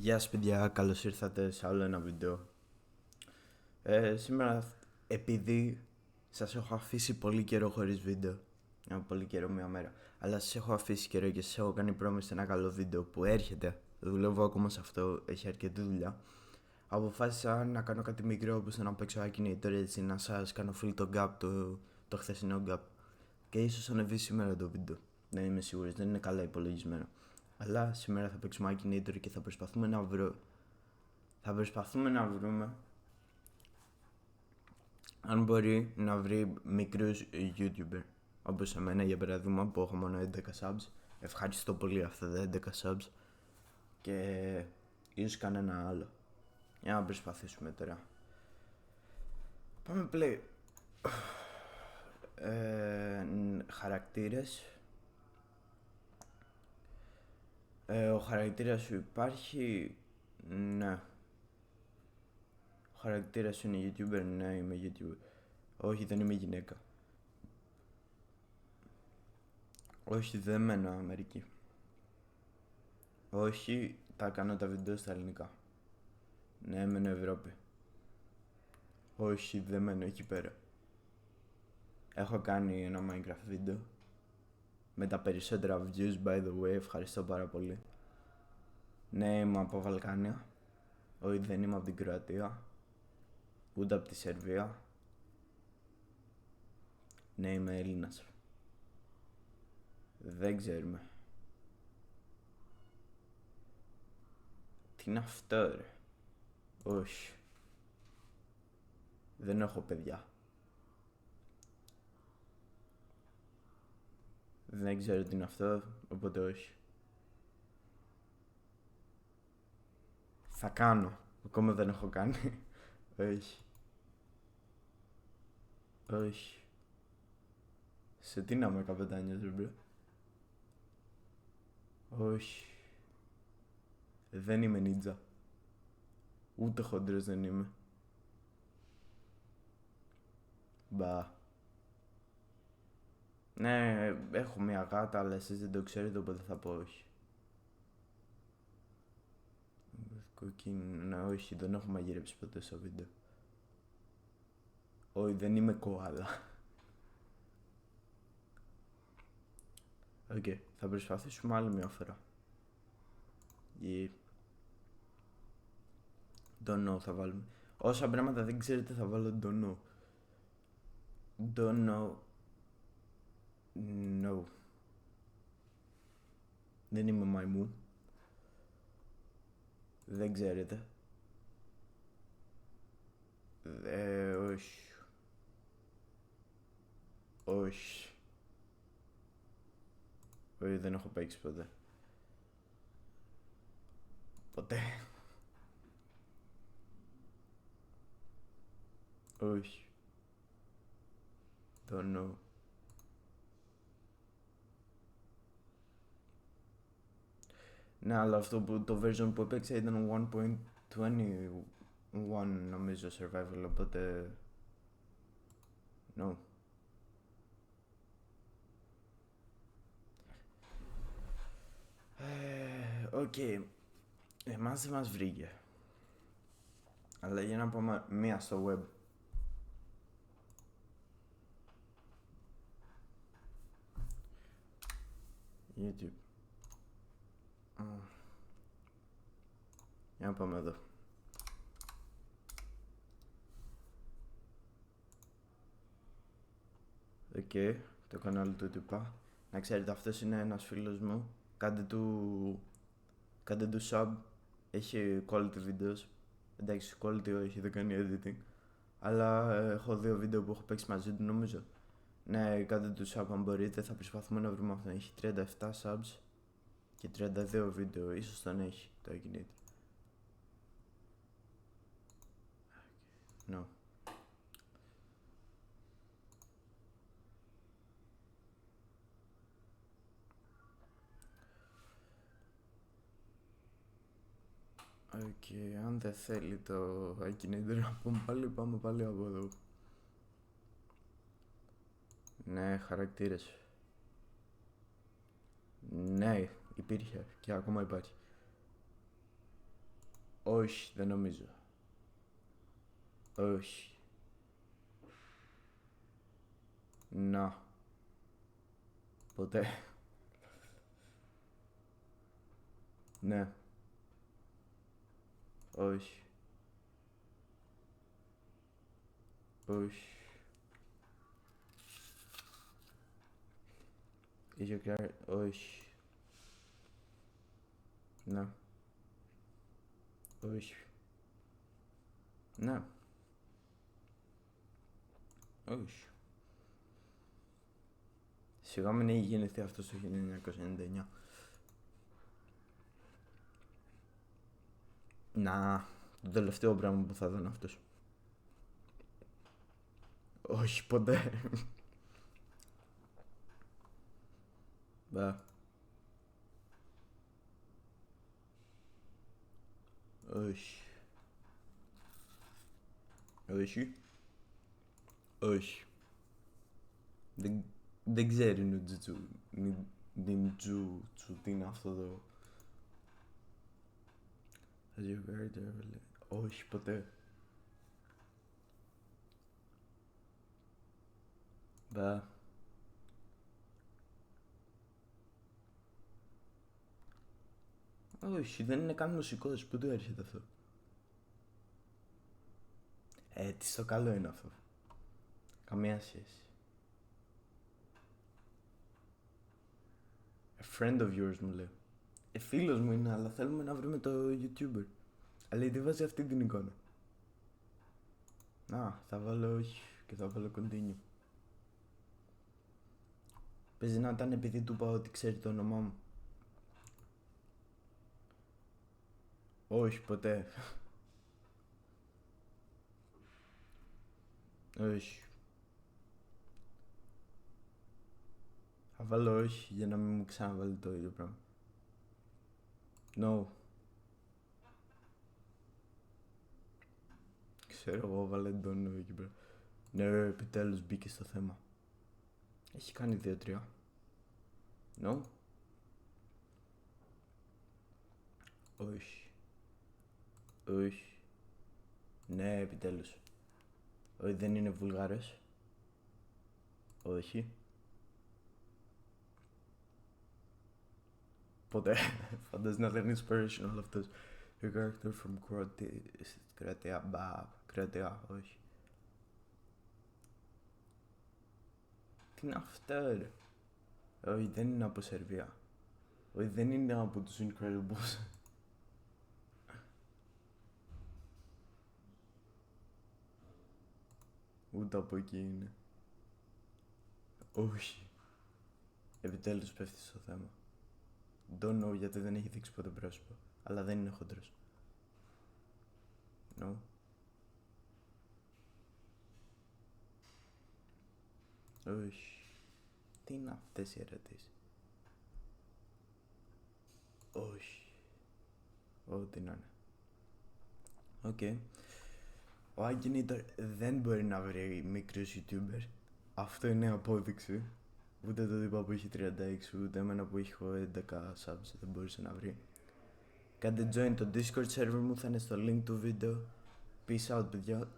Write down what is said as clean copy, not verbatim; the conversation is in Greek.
Γεια σας παιδιά, καλώς ήρθατε σε άλλο ένα βίντεο. Σήμερα, επειδή σας έχω αφήσει πολύ καιρό χωρίς βίντεο, πολύ καιρό, μία μέρα, αλλά σας έχω αφήσει καιρό και σας έχω κάνει πρόμηση ένα καλό βίντεο που έρχεται, δουλεύω ακόμα σε αυτό, έχει αρκετή δουλειά. Αποφάσισα να κάνω κάτι μικρό όπως να παίξω Akinator, έτσι να σας κάνω full το gap, το χθεσινό gap. Και ίσως ανεβεί σήμερα το βίντεο, δεν είμαι σίγουρος, δεν είναι καλά υπολογισμένο. Αλλά σήμερα θα παίξουμε Akinator και θα προσπαθούμε να βρούμε αν μπορεί να βρει μικρούς YouTuber όπως εμένα, για παράδειγμα, που έχω μόνο 11 subs. Ευχαριστώ πολύ αυτά τα 11 subs. Και ίσως κανένα άλλο. Για να προσπαθήσουμε τώρα. Πάμε play. Χαρακτήρες. Ο χαρακτήρας σου υπάρχει? Ναι. Ο χαρακτήρας σου είναι YouTuber? Ναι, είμαι YouTuber. Όχι, δεν είμαι γυναίκα. Όχι, δεν μένω Αμερική. Όχι, τα κάνω τα βίντεο στα ελληνικά. Ναι, μένω Ευρώπη. Όχι, δεν μένω εκεί πέρα. Έχω κάνει ένα Minecraft βίντεο με τα περισσότερα views, by the way, ευχαριστώ πάρα πολύ. Ναι, είμαι από Βαλκάνια. Όχι, δεν είμαι από την Κροατία. Ούτε από τη Σερβία. Ναι, είμαι Έλληνας. Δεν ξέρουμε. Τι είναι αυτό, ρε? Όχι. Δεν έχω παιδιά. Δεν ξέρω τι είναι αυτό, οπότε όχι. Θα κάνω. Ακόμα δεν έχω κάνει. Όχι. Όχι. Σε τι να είμαι καπετάνιος, ρε μπρο? Όχι. Δεν είμαι νίτζα. Ούτε χοντρός δεν είμαι. Μπα. Ναι, έχω μια γάτα, αλλά εσείς δεν το ξέρετε, οπότε θα πω όχι. Κοκκίνο, ναι, όχι, δεν έχω μαγειρέψει ποτέ στο βίντεο. Όχι, δεν είμαι κοάλα. Οκ, θα προσπαθήσουμε άλλη μια φορά. Don't know θα βάλουμε. Όσα πράγματα δεν ξέρετε θα βάλω don't know. Don't know. No. Δεν είμαι μαϊμού. Δεν ξέρετε. Όχι. Όχι. Όχι, δεν έχω παίξει ποτέ. Ποτέ. Όχι. Don't know. Ναι, αλλά αυτό που το version που έπαιξα ήταν 1.21 νομίζω survival, οπότε... No. Οκ. Εμάς δεν μας βρήκε. Αλλά για να πάμε μία στο web. YouTube. Για να πάμε εδώ. Οκ, το κανάλι του τυπά. Να ξέρετε, αυτός είναι ένας φίλος μου. Κάντε του sub. Έχει quality videos. Εντάξει, quality όχι, δεν κάνει editing. Αλλά έχω 2 βίντεο που έχω παίξει μαζί του, νομίζω. Ναι, κάντε του sub αν μπορείτε, θα προσπαθούμε να βρούμε αυτόν. Έχει 37 subs και 32 βίντεο, ίσως τον έχει το Akinator. No. Οκ, αν δεν θέλει το Akinator να πάμε πάλι από εδώ. Ναι, χαρακτήρες. Ναι, υπήρχε και ακόμα υπάρχει. Όχι, δεν νομίζω. Όχι. Να. Ποτέ. Ναι. Όχι. Όχι. Είσαι κλάρ. Όχι. Ναι. Όχι. Ναι. Όχι. Σιγά μην έχει γεννηθεί αυτό το 1999. Να, το τελευταίο πράγμα που θα δω αυτός. Όχι, ποτέ. Μπα. Όχι. Όχι. Όχι. Δεν ξέρει νουτζουτσου. Νιντζουτσου. Τι είναι αυτό εδώ. Όχι, ποτέ. Μπα. Όχι, δεν είναι καν μουσικός. Πού του έρχεται αυτό. Τι στο καλό είναι αυτό. Καμία σχέση. A friend of yours μου λέει. Φίλος μου είναι, αλλά θέλουμε να βρούμε το YouTuber. Αλλά τι βάζει αυτή την εικόνα. Να, θα βάλω όχι και θα βάλω continue. Παίζει να ήταν επειδή του είπα ότι ξέρει το όνομά μου. Όχι, ποτέ. Όχι. Θα βάλω όχι για να μην μου ξαναβάλει το ίδιο πράγμα. No. Ξέρω εγώ, βάλε τον εκεί πέρα. Ναι, επιτέλους μπήκε στο θέμα. Έχει κάνει 2-3. No. Όχι. Όχι. Ναι, επιτέλους. Όχι, δεν είναι Βουλγάρος. Όχι. Ποτέ. Φαντάζει να δεν είναι inspirational αυτός. A character from Κροατία. Μπα. Κροατία. Όχι. Τι είναι αυτό, ρε. Όχι, δεν είναι από Σερβία. Όχι, δεν είναι από τους Incredibles. Ούτε από εκεί είναι. Όχι. Επιτέλους πέφτει στο θέμα. Don't know γιατί δεν έχει δείξει ποτέ πρόσωπο. Αλλά δεν είναι χοντρός. No. Όχι. Τι είναι αυτές οι ερωτήσεις. Όχι. Ό,τι να είναι. Οκ. Ο Akinator δεν μπορεί να βρει μικρούς YouTuber. Αυτό είναι απόδειξη. Ούτε το τύπο που έχει 36, ούτε εμένα που έχω 11 subs δεν μπορούσε να βρει. Κάντε join το Discord server μου, θα είναι στο link του βίντεο. Peace out, παιδιά.